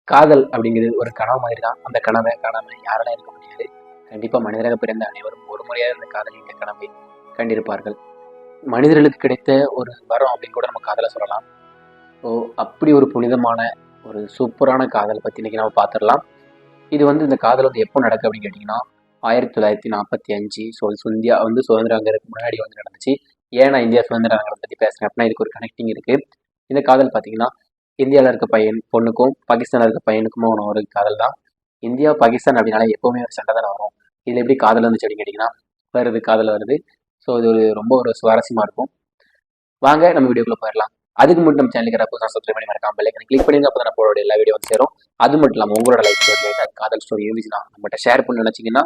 காதல் அப்படிங்கிறது ஒரு கனவு மாதிரி தான். அந்த கனவை காணாம யாரெல்லாம் இருக்க முடியாது. கண்டிப்பா மனிதராக பிறந்த அனைவரும் ஒரு முறையாவது அந்த காதல் இந்த கனவை கண்டிருப்பார்கள். மனிதர்களுக்கு கிடைத்த ஒரு வரம் அப்படின்னு கூட நம்ம காதலை சொல்லலாம். ஸோ அப்படி ஒரு புனிதமான ஒரு சூப்பரான காதல் பற்றி இன்னைக்கு நம்ம பார்த்துடலாம். இது வந்து இந்த காதல் வந்து எப்போ நடக்கு அப்படின்னு கேட்டிங்கன்னா 1945. ஸோ இந்தியா வந்து சுதந்திரம் வாங்குறதுக்கு முன்னாடி வந்து நடந்துச்சு. ஏன் நான் இந்தியா சுதந்திரம் வாங்குறத பற்றி பேசுகிறேன் அப்படின்னா இதுக்கு ஒரு கனெக்டிங் இருக்குது. இந்த காதல் பார்த்தீங்கன்னா இந்தியாவில் இருக்க பையன் பொண்ணுக்கும் பாகிஸ்தானில் இருக்க பையனுக்குமே ஒரு காதல் தான். இந்தியா பாகிஸ்தான் அப்படின்னாலே எப்போவுமே ஒரு சண்டை தானே வரும். இதில் எப்படி காதல் வந்துச்சு அப்படின்னு கேட்டிங்கன்னா காதல் வருது. ஸோ இது ரொம்ப ஒரு சுவாரஸ்யமாக இருக்கும். வாங்க நம்ம வீடியோக்குள்ள போயிடலாம். அதுக்கு மட்டும் நம்ம சேனலுக்கு புதுசாக சப்ஸ்கிரைப் பண்ணி மறக்காம பெல் ஐக்கனை கிளிக் பண்ணுங்க. அப்போ தான் போட எல்லா வீடியோ வந்து சேரும். அது மட்டும் இல்லாமல் உங்களோட லைஃப் ஸ்டோரி காதல் ஸ்டோரி இருந்துச்சுன்னா நம்மகிட்ட ஷேர் பண்ணி நினச்சிங்கன்னா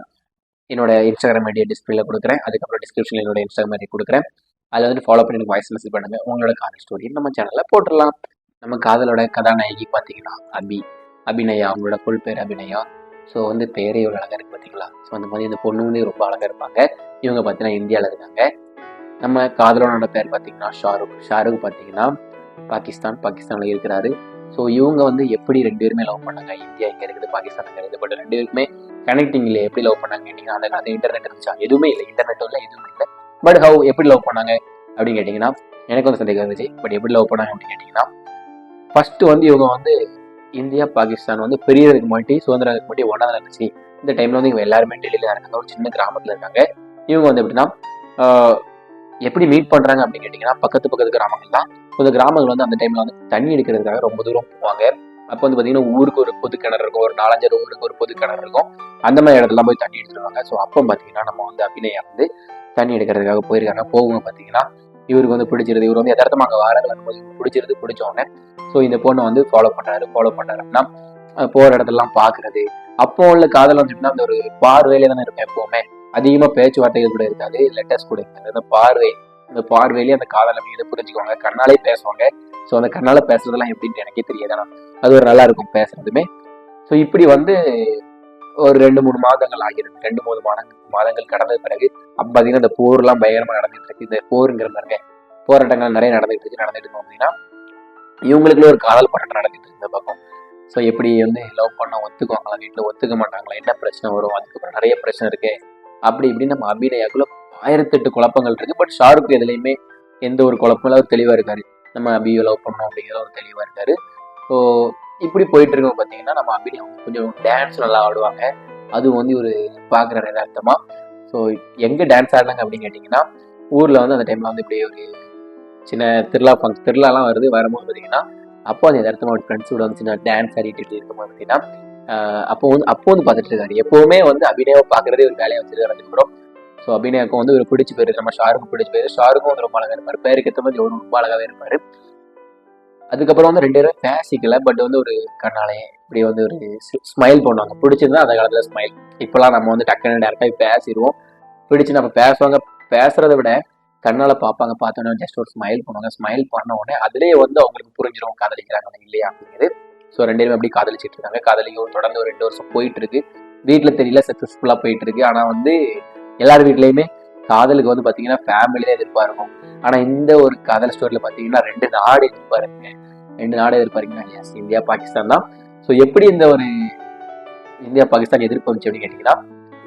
என்னோட இன்ஸ்டாகிராம் ஐடியா டிஸ்பிளேல கொடுக்குறேன். அதுக்கப்புறம் டிஸ்கிரிப்ஷனில் என்னோட இன்ஸ்டாகிராம் ஐடி கொடுக்குறேன். அதில் வந்து ஃபாலோ பண்ணி எனக்கு வாய்ஸ் மெசேஜ் பண்ணுங்க. உங்களோட காதல் ஸ்டோரி நம்ம சேனலில் போட்டுடலாம். நம்ம காதலோட கதாநாயகி பார்த்தீங்கன்னா அபிநயா. அவங்களோட ஃபுல் பேர் அபிநயா. ஸோ வந்து பேரே இவ்வளோ அழகாக இருக்குது பார்த்தீங்களா. ஸோ அந்த மாதிரி இந்த பொண்ணு வந்து ரொம்ப அழகாக இருப்பாங்க. இவங்க பார்த்தீங்கன்னா இந்தியாவில் இருக்காங்க. நம்ம காதலனோட பேர் பார்த்தீங்கன்னா ஷாருக் பார்த்தீங்கன்னா பாகிஸ்தானில் இருக்கிறாரு. ஸோ இவங்க வந்து எப்படி ரெண்டு பேருமே லவ் பண்ணாங்க. இந்தியா இங்கே இருக்குது, பாகிஸ்தான் இங்கே இருக்குது. பட் ரெண்டு பேருக்குமே கனெக்டிங் இல்லை. எப்படி லவ் பண்ணாங்க கேட்டிங்கன்னா அந்த காலத்தில் இன்டர்நெட் இருந்துச்சா? எதுவுமே இல்லை. இன்டர்நெட்டும் இல்லை, எதுவுமே இல்லை. பட் எப்படி லவ் பண்ணாங்க அப்படின்னு கேட்டிங்கன்னா எனக்கு வந்து சந்தேகம் இருந்துச்சு. பட் எப்படி லவ் பண்ணாங்க அப்படின்னு கேட்டிங்கன்னா ஃபர்ஸ்ட் வந்து இவங்க வந்து இந்தியா பாகிஸ்தான் வந்து பெரியதுக்கு மாட்டி சுதந்திரத்துக்கு மாட்டி ஒன்றா தான் இருந்துச்சு. இந்த டைமில் வந்து இவங்க எல்லாருமே டெல்லியில் தான் இருக்காங்க. ஒரு சின்ன கிராமத்தில் இருக்காங்க. இவங்க வந்து எப்படின்னா எப்படி மீட் பண்ணுறாங்க அப்படின்னு கேட்டிங்கன்னா பக்கத்து கிராமங்கள் தான். இந்த கிராமங்கள் வந்து அந்த டைமில் வந்து தண்ணி எடுக்கிறதுக்காக ரொம்ப தூரம் போவாங்க. அப்போ வந்து பார்த்தீங்கன்னா ஊருக்கு ஒரு பொது கிணறு இருக்கும், ஒரு 4-5 ஊருக்கு ஒரு பொது கிணறு இருக்கும். அந்த மாதிரி இடத்துலாம் போய் தண்ணி எடுத்துருவாங்க. ஸோ அப்போ பார்த்தீங்கன்னா நம்ம வந்து அபிநயா வந்து தண்ணி எடுக்கிறதுக்காக போயிருக்காங்க. போகும்போது பார்த்தீங்கன்னா இவருக்கு வந்து பிடிச்சிருது. இவர் வந்து யதார்த்தமாக அங்கே வாரங்கள் வரும்போது பிடிச்சோடனே ஸோ இந்த பொண்ணை வந்து ஃபாலோ பண்ணுறாரு அப்படின்னா போகிற இடத்துலலாம் பார்க்குறது. அப்போ உள்ள காதல் வந்துட்டுனா அந்த ஒரு பார்வையிலே தானே இருக்கும். எப்போவுமே அதிகமாக பேச்சுவார்த்தைகள் கூட இருக்காது, லெட்டர்ஸ் கூட இருக்காது. அந்த பார்வையிலேயே அந்த காதலை மீது புரிஞ்சுக்குவாங்க. கண்ணாலே பேசுவாங்க. ஸோ அந்த கண்ணால பேசுறதெல்லாம் எப்படின்னு எனக்கே தெரியாது. அது ஒரு நல்லா இருக்கும் பேசுறதுமே. ஸோ இப்படி வந்து ஒரு 2-3 மாதங்கள் ஆகிறது. 2-3 மாதங்கள் கடந்த பிறகு அப்போ பார்த்தீங்கன்னா இந்த போர்லாம் பயங்கரமாக நடந்துட்டு இருக்கு. இந்த போருங்கிற மாதிரி போராட்டங்கள் நிறைய நடந்துட்டு இருக்கோம் அப்படின்னா இவங்களுக்குள்ள ஒரு காதல் போராட்டம் நடந்துட்டு இருக்கு இந்த பக்கம். ஸோ எப்படி வந்து லவ் பண்ண ஒத்துக்குவாங்களா, வீட்டில் ஒத்துக்க மாட்டாங்களா, என்ன பிரச்சனை வரும், அதுக்கப்புறம் நிறைய பிரச்சனை இருக்கு. அப்படி இப்படி நம்ம அபிநயாக்குள்ள 1008 குழப்பங்கள் இருக்கு. பட் ஷாருக் எதுலையுமே எந்த ஒரு குழப்பம் இல்லை, தெளிவாக இருக்காரு. நம்ம அபியை லவ் பண்ணணும் அப்படிங்கிற ஒரு தெளிவாக இருக்காரு. ஸோ இப்படி போயிட்டு இருக்கோம். பார்த்தீங்கன்னா நம்ம அபிநயா கொஞ்சம் டான்ஸ் நல்லா ஆடுவாங்க. அது வந்து ஒரு பார்க்குற யதார்த்தமா. ஸோ எங்கே டான்ஸ் ஆடினாங்க அப்படின்னு கேட்டிங்கன்னா ஊரில் வந்து அந்த டைமில் வந்து இப்படி ஒரு சின்ன திருவிழாலாம் வரும்போது பார்த்தீங்கன்னா அப்போ அந்த யதார்த்தமாக ஒரு ஃப்ரெண்ட்ஸோட வந்து சின்ன டான்ஸ் ஆடிட்டு இருக்கும்போது பார்த்தீங்கன்னா அப்போ வந்து பார்த்துட்டு இருக்காரு. எப்போவுமே வந்து அபிநயாவை பார்க்குறதே ஒரு வேலையை வச்சுருக்காரு. அதுக்கப்புறம் ஸோ அபிநயாவுக்கும் வந்து ஒரு பிடிச்சி போயிருக்கு. நம்ம ஷாருக்கும் பிடிச்சி போயிரு. ஷாருக்கும் வந்து ரொம்ப அழகாக இருப்பார். பேருக்கு ஏற்ற மாதிரி ரொம்ப அழகாகவே இருப்பார். அதுக்கப்புறம் வந்து 2 பேரும் பேசிக்கல. பட் வந்து ஒரு கண்ணாலே இப்படி வந்து ஒரு ஸ்மைல் பண்ணுவாங்க. பிடிச்சிருந்தா அந்த காலத்தில் ஸ்மைல். இப்போலாம் நம்ம வந்து டக்குன்னு டேரக்டாக பேசிடுவோம். பிடிச்சி நம்ம பேசுவாங்க. பேசுறதை விட கண்ணால பார்ப்பாங்க. பார்த்தோன்னே ஜஸ்ட் ஒரு ஸ்மைல் பண்ணுவாங்க. ஸ்மைல் பண்ண உடனே அதுலேயே வந்து அவங்களுக்கு புரிஞ்சிடும் காதலிக்கிறாங்க இல்லையா அப்படிங்கிறது. ஸோ 2 பேரும் எப்படி காதலிச்சிட்டு இருக்காங்க. காதலியும் தொடர்ந்து ஒரு 2 வருஷம் போயிட்டு இருக்கு. வீட்டில் தெரியல, சக்ஸஸ்ஃபுல்லாக போயிட்டு இருக்கு. ஆனால் வந்து எல்லார் வீட்லேயுமே காதலுக்கு வந்து பார்த்தீங்கன்னா ஃபேமிலி தான் எதிர்பார்க்கும். ஆனால் இந்த ஒரு காதல் ஸ்டோரியில் பார்த்தீங்கன்னா 2 நாடு எதிர்பார்க்குங்க. எஸ், இந்தியா பாகிஸ்தான் தான். ஸோ எப்படி இந்த ஒரு இந்தியா பாகிஸ்தான் எதிர்ப்பு வந்துச்சு அப்படின்னு கேட்டிங்கன்னா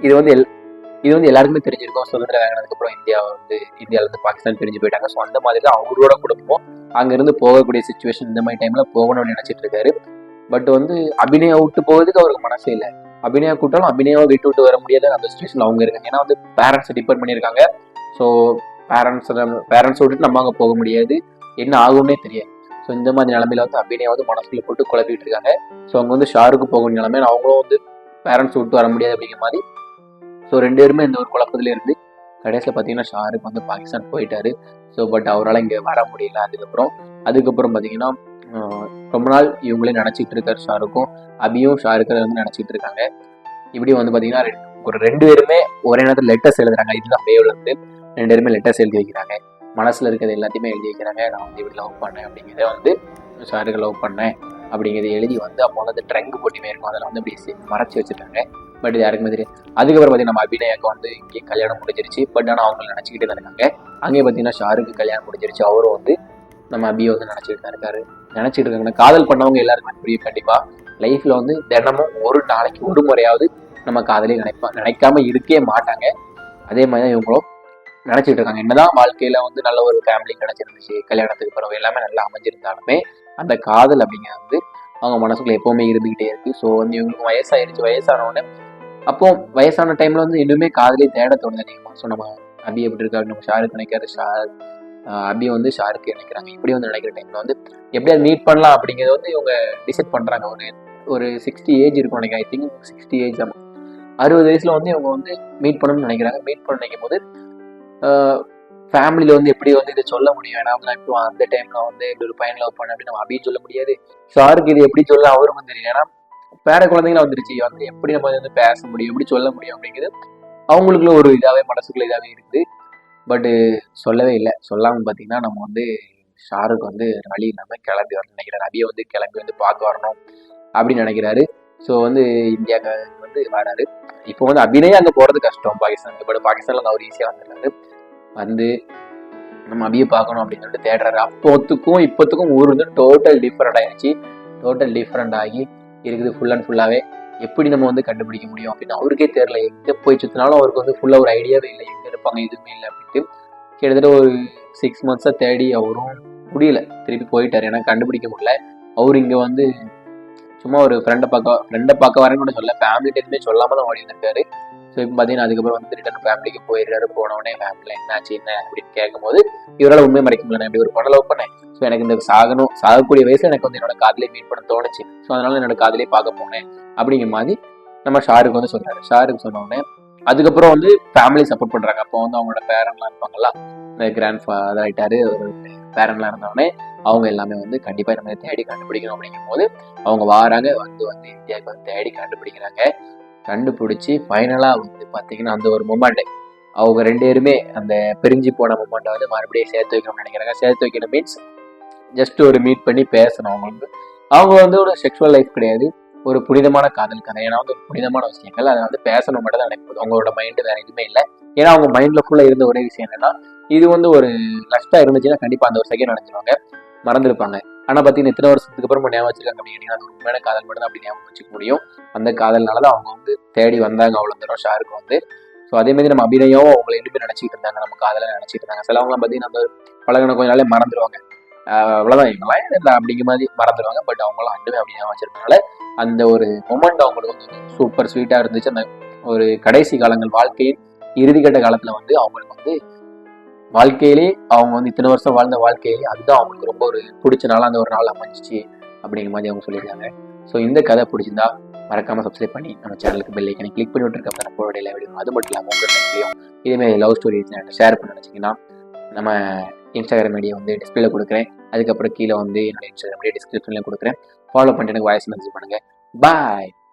இது வந்து எல்லாருக்குமே தெரிஞ்சிருக்கும். சுதந்திரம் வாங்கினதுக்கப்புறம் இந்தியாவிலேருந்து பாகிஸ்தான் பிரிஞ்சு போயிட்டாங்க. ஸோ அந்த மாதிரி தான் அவரோட குடும்பம் அங்கேருந்து போகக்கூடிய சுச்சுவேஷன். இந்த மாதிரி டைமில் போகணும்னு நினச்சிட்டு இருக்காரு. பட் வந்து அபிநயா விட்டு போகிறதுக்கு அவருக்கு மனசே இல்லை. அபிநயா கூட்டாலும் அபிநயாவை விட்டு வர முடியாத அந்த சுச்சுவேஷனில் அவங்க இருக்காங்க. ஏன்னா வந்து பேரண்ட்ஸை டிபெண்ட் பண்ணியிருக்காங்க. ஸோ பேரண்ட்ஸை விட்டுட்டு நம்ம அங்கே போக முடியாது, என்ன ஆகும்னே தெரியாது. ஸோ இந்த மாதிரி நிலமையில வந்து அபிநயா வந்து மனசுக்குள்ள போட்டு குழப்பிட்டு இருக்காங்க. ஸோ அவங்க வந்து ஷாருக்கு போகக்கூடிய நிலைமை, அவங்களும் வந்து பேரண்ட்ஸ் விட்டு வர முடியாது அப்படிங்கிற மாதிரி. ஸோ 2 பேருமே இந்த ஒரு குழப்பத்திலே இருந்து கடைசியில் பார்த்தீங்கன்னா ஷாருக் வந்து பாகிஸ்தான் போயிட்டாரு. ஸோ பட் அவரால் இங்கே வர முடியல. அதுக்கப்புறம் பார்த்தீங்கன்னா ரொம்ப நாள் இவங்களே நினச்சிட்டு இருக்காரு. ஷாருக்கும் அபியும் ஷாருக்கை வந்து நினச்சிட்டு இருக்காங்க. இப்படி வந்து பார்த்தீங்கன்னா ஒரு 2 பேருமே ஒரே நேரத்தில் லெட்டர்ஸ் எழுதுறாங்க. இதுதான் பேவில் வந்து 2 பேருமே லெட்டர்ஸ் எழுதி வைக்கிறாங்க. மனசில் இருக்கிறது எல்லாத்தையுமே எழுதி வைக்கிறாங்க. நான் வந்து இப்படி லவ் பண்ணேன் அப்படிங்கிறத வந்து ஷாருக்கை லவ் பண்ணேன் அப்படிங்கிறத எழுதி வந்து அப்போ வந்து ட்ரங்க் போட்டியுமே இருக்கும், அதில் வந்து அப்படி மறைச்சி வச்சுருக்காங்க. பட் இது யாருக்குமே தெரியும். அதுக்கப்புறம் பார்த்தீங்கன்னா நம்ம அபிநயாவுக்கு வந்து இங்கே கல்யாணம் முடிஞ்சிருச்சு. பட் ஆனால் அவங்க நினச்சிக்கிட்டு தான் இருக்காங்க. அங்கே பார்த்தீங்கன்னா ஷாருக்கு கல்யாணம் முடிஞ்சிருச்சு. அவரும் வந்து நம்ம அபியை வந்து நினச்சிட்டு இருக்காங்க. காதல் பண்ணவங்க எல்லாருக்குமே புரியும் கண்டிப்பாக. லைஃப்பில் வந்து தினமும் ஒரு நாளைக்கு ஒரு முறையாவது நம்ம காதலே நினைக்காம இருக்கவே மாட்டாங்க. அதே மாதிரி தான் இவங்களும் நினச்சிட்டு இருக்காங்க. என்னதான் வாழ்க்கையில் வந்து நல்ல ஒரு ஃபேமிலி கிடச்சிருந்துச்சு, கல்யாணத்துக்கு பிறகு எல்லாமே நல்லா அமைஞ்சிருந்தாலுமே அந்த காதல் அப்படிங்கிறது வந்து அவங்க மனசுக்குள்ள எப்போவுமே இருந்துக்கிட்டே இருக்குது. ஸோ வந்து இவங்களுக்கு வயசாயிருச்சு. வயசானவுடனே அப்போ வயசான டைமில் வந்து இன்னுமே காதலே தேட தோணுது அதிகமாக. ஸோ நம்ம அபி எப்படி இருக்காரு, நம்ம ஷாருக்கு நினைக்காரு, அபி வந்து ஷாருக்கு நினைக்கிறாங்க. இப்படி வந்து நினைக்கிற டைமில் வந்து எப்படியாவது மீட் பண்ணலாம் அப்படிங்கிறத வந்து இவங்க டிசைட் பண்ணுறாங்க. ஒரு 60 ஏஜ் இருக்கும் நினைக்கிறேன். I think 60 age. ஆமாம், 60 வயசில் வந்து இவங்க வந்து மீட் பண்ணணும்னு நினைக்கிறாங்க. மீட் பண்ண நினைக்கும் போது ஃபேமிலியில் வந்து எப்படி வந்து இதை சொல்ல முடியும்? ஏன்னா வந்து இப்போ அந்த டைமில் வந்து இப்படி ஒரு பையன் லவ் பண்ண அப்படின்னு நம்ம அபியும் சொல்ல முடியாது. ஷாருக்கு இது எப்படி சொல்ல அவருக்கும் தெரியும். ஏன்னா பேர குழந்தைங்களா வந்துருச்சு, வந்து எப்படி நம்ம வந்து பேச முடியும், எப்படி சொல்ல முடியும் அப்படிங்கிறது அவங்களுக்குள்ள ஒரு இதாகவே மனசுக்குள்ள இதாகவே இருக்குது. பட்டு சொல்லவே இல்லை. சொல்லாமல் பார்த்தீங்கன்னா நம்ம வந்து ஷாருக்கு வந்து வழி இல்லாமல் கிளம்பி வரணும்னு நினைக்கிறாரு. அபியை வந்து கிளம்பி வந்து பார்க்க வரணும் அப்படின்னு நினைக்கிறாரு. ஸோ வந்து இந்தியாவுக்கு வந்து வராரு. இப்போ வந்து அபினே அங்கே போகிறது கஷ்டம் பாகிஸ்தானுக்கு. பட் பாகிஸ்தானில் வந்து அவர் ஈஸியாக வந்துடுறாரு. வந்து நம்ம அபியை பார்க்கணும் அப்படின்னு சொல்லிட்டு தேடுறாரு. அப்போத்துக்கும் இப்போத்துக்கும் ஊர் வந்து டோட்டல் டிஃப்ரெண்ட் ஆகிடுச்சு. டோட்டல் டிஃப்ரெண்ட் ஆகி இருக்குது ஃபுல் அண்ட் ஃபுல்லாகவே. எப்படி நம்ம வந்து கண்டுபிடிக்க முடியும் அப்படின்னு அவருக்கே தெரியல. எங்கே போய் சுற்றினாலும் அவருக்கு வந்து ஃபுல்லாக ஒரு ஐடியாவே இல்லை, எங்கே இருப்பாங்க எதுவுமே இல்லை அப்படின்ட்டு. கிட்டத்தட்ட ஒரு 6 months தேடி அவரும் முடியல, திருப்பி போயிட்டார். ஏன்னா கண்டுபிடிக்க முடியல. அவர் இங்கே வந்து சும்மா ஒரு ஃப்ரெண்டை பார்க்க வரேன்னு கூட சொல்ல, ஃபேமிலிட்டு எதுவுமே சொல்லாமல் தான் ஓடி இருந்திருக்காரு. ஸோ இப்போ பார்த்தீங்கன்னா அதுக்கப்புறம் வந்து ரிட்டர்ன் ஃபேமிலிக்கு போயிடுறாரு. போனவொடனே ஃபேமிலியில் என்னாச்சு என்ன அப்படின்னு கேட்கும்போது இவரால் உண்மையை மறைக்க முடியல. நான் இப்படி ஒரு பொண்ணை லவ் பண்ணேன். ஸோ எனக்கு இந்த சாகக்கூடிய வயசில் எனக்கு வந்து என்னோட காதலே மீட் பண்ண தோணுச்சு. ஸோ அதனால என்னோட காதலே பார்க்க போனேன் அப்படிங்கிற மாதிரி நம்ம ஷாருக்கு வந்து சொல்றாரு. ஷாருக்கு சொன்னோடனே அதுக்கப்புறம் வந்து ஃபேமிலி சப்போர்ட் பண்ணுறாங்க. அப்போ வந்து அவங்களோட பேரண்ட்லாம் இருப்பாங்களா, இந்த கிராண்ட் ஃபாதர் ஆகிட்டாரு, ஒரு பேரண்ட்லாம் இருந்தோடனே அவங்க எல்லாமே வந்து கண்டிப்பாக நம்ம தேடி கண்டுபிடிக்கணும் அப்படிங்கும் போது அவங்க வாராங்க. வந்து இந்தியாவுக்கு வந்து தேடி கண்டுபிடிக்கிறாங்க. கண்டுபிடிச்சி ஃபைனலாக வந்து பார்த்தீங்கன்னா அந்த ஒரு மொமெண்ட் அவங்க 2 பேருமே அந்த பிரிஞ்சு போன மொமெண்ட்டை வந்து மறுபடியும் சேர்த்து வைக்கணும்னு நினைக்கிறாங்க. சேர்த்து வைக்கணும் மீன்ஸ் ஜஸ்ட் ஒரு மீட் பண்ணி பேசணும். அவங்களுக்கு அவங்க வந்து ஒரு செக்ஷுவல் லைஃப் கிடையாது, ஒரு புனிதமான காதல் கதை. ஏன்னா வந்து ஒரு புனிதமான விஷயங்கள் அதை வந்து பேசணும் மட்டும் தான் நினைப்பது. அவங்களோட மைண்டு வேற எதுவுமே இல்லை. ஏன்னா அவங்க மைண்டில் ஃபுல்லாக இருந்த ஒரே விஷயம் என்னன்னா, இது வந்து ஒரு லஸ்ட்டாக இருந்துச்சுன்னா கண்டிப்பாக அந்த ஒரு செகண்ட் நினைச்சிருவாங்க, மறந்துருப்பாங்க. ஆனால் பார்த்தீங்கன்னா இத்தனை வருஷத்துக்கு அப்புறம் ஞாபகம் வச்சிருக்காங்க அப்படின்னு அது உண்மையான காதல் மட்டும் தான் அப்படி ஞாபகம் வச்சுக்க முடியும். அந்த காதல்னால தான் அவங்க வந்து தேடி வந்தாங்க அவ்வளோ தூரம் ஷாருக்கு வந்து. ஸோ அதேமாதிரி நம்ம அபிநயம் அவங்களை எதுவுமே நினச்சிக்கிட்டு இருந்தாங்க, நம்ம காதலை நினச்சிட்டு இருந்தாங்க. சிலவங்களாம் பார்த்தீங்கன்னா அந்த பழகின கொஞ்ச நாளே மறந்துடுவாங்க. அவ்வளோதான் இவங்களாம் இல்லை அப்படிங்கிற மாதிரி மறந்துடுவாங்க. பட் அவங்களாம் அண்டுமே அப்படி ஞாபகம் வச்சிருந்தனால அந்த ஒரு மொமெண்ட் அவங்களுக்கு வந்து சூப்பர் ஸ்வீட்டாக இருந்துச்சு. அந்த ஒரு கடைசி காலங்கள், வாழ்க்கையின் இறுதிக்கட்ட காலத்தில் வந்து அவங்களுக்கு வந்து வாழ்க்கையிலே அவங்க வந்து இத்தனை வருஷம் வாழ்ந்த வாழ்க்கையிலே அதுதான் அவங்களுக்கு ரொம்ப ஒரு பிடிச்ச நாள், அந்த ஒரு நாள் அமைஞ்சிச்சு அப்படிங்கிற மாதிரி அவங்க சொல்லியிருக்காங்க. ஸோ இந்த கதை பிடிச்சிருந்தா மறக்காமல் சப்ஸ்கிரைப் பண்ணி நம்ம சேனலுக்கு பெல் ஐக்கனை கிளிக் பண்ணி விட்டுருக்க அப்போட எல்லா வீடியோ. அது மட்டும் இல்லாமல் உங்கள் டைம்லையும் இதேமாதிரி லவ் ஸ்டோரிஸ் ஷேர் பண்ண நினச்சிங்கன்னா நம்ம இன்ஸ்டாகிராம் ஐடியா வந்து டிஸ்பிளேல கொடுக்குறேன். அதுக்கப்புறம் கீழே வந்து என்னோட இன்ஸ்டாகிராம் ஐடியா டிஸ்கிரிப்ஷன்லேயும் கொடுக்குறேன். ஃபாலோ பண்ணிட்டு எனக்கு வாய்ஸ் மெசேஜ் பண்ணுங்கள். பாய்.